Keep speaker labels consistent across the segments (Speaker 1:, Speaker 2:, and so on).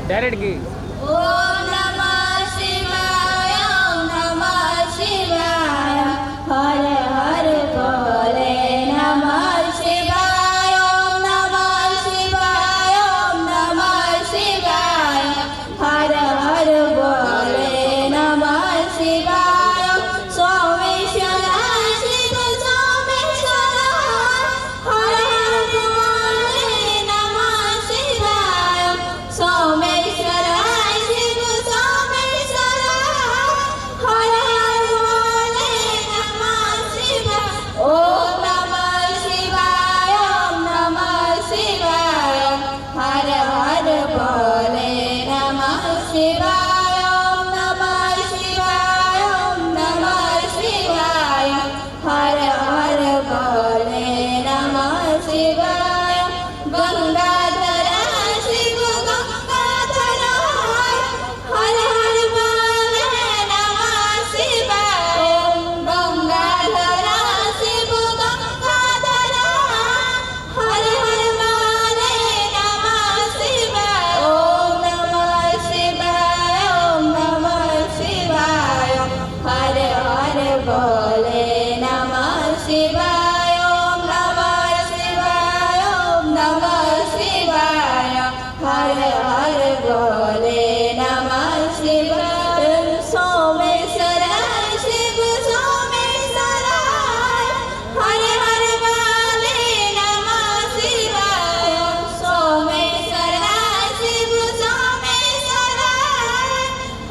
Speaker 1: direct की
Speaker 2: ओम नमः शिवाय ओम नमः शिवाय हर हर भोले नमः शिवाय ओम नमः शिवाय ओम नमः शिवाय हर हर भोले नमः शिवाय सोमेश्वर शिव सोमेश्वर हर हर भोले नमः शिवाय सोमेश्वर शिव सोमेश्वर हर हर भोले नमः शिवाय ओम नमः शिवाय ओम नमः शिवाय हर हर भोले नमः शिवाय ओम नमः शिवाय ओम नमः शिवाय हर हर भोले नमः शिवाय गंगाधर शिव गंगाधर हर हर भोले नमः शिवाय ओम गंगाधर शिव गंगाधर हर हर भोले नमः शिवाय ओम नमः शिवाय ओम नमः शिवाय हर हर भोले नमः शिवाय ओम नमः शिवाय ओम नमः शिवाय हर हर भोले नमः शिवाय सोमेश्वर शिव सोमेश्वर हर हर भोले नमः शिवाय सोमेश्वर शिव सोमेश्वर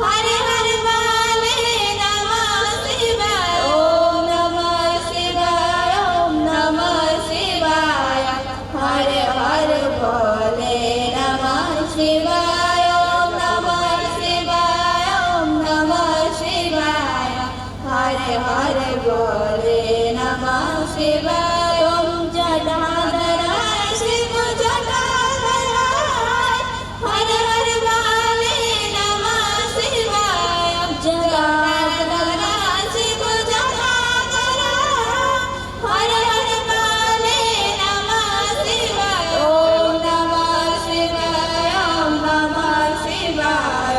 Speaker 2: हर हर भोले नमः शिवाय ओम नमः शिवाय ओम नमः शिवाय हर हर भोले नमः शिवाय ओम नमः शिवाय ओम नमः शिवाय हर हर भोले नमः शिवाय ओम जटाधर शिव जटाधर हर हर भोले नमः शिवाय जटाधर शिव जटाधर हर हर भोले नमः शिवाय ओम नमः शिवाय ओम नमः शिवाय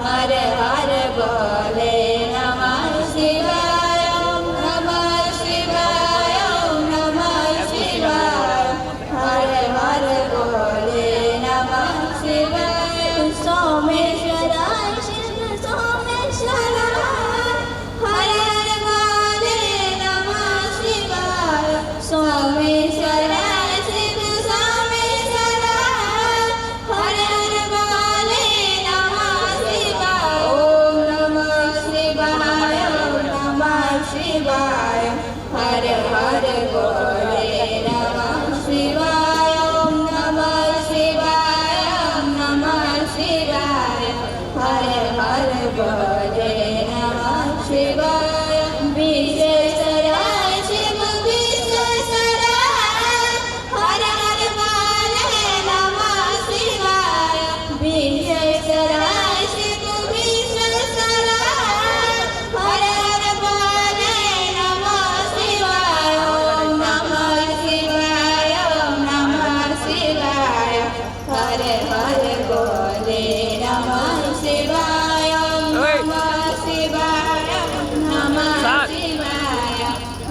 Speaker 2: हर हर भोले नमः शिवाय ओम नमः शिवाय ओम नमः शिवाय हर हर भोले नमः शिवाय सोमेश्वर शिव सोमेश्वर हर हर भोले नमः शिवाय सोमेश्वर शिव सोमेश्वर हर हर भोले नमः शिवाय ओम नमः शिवाय ओम नमः शिवाय हर हर भोले नमः शिवाय ओम नमः शिवाय ओम नमः शिवाय हर हर भोले नमः शिवाय विश्वेश्वर शिव विश्वेश्वर हर हर भोले नमः शिवाय विश्वेश्वर शिव विश्वेश्वर हर हर भोले नमः शिवाय ओम नमः शिवाय ओम नमः शिवाय हर हर भोले नमः शिवाय ओम नमः शिवाय ओम नमः शिवाय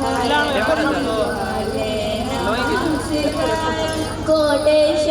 Speaker 2: हर हर भोले नमः शिवाय कोटेश्वर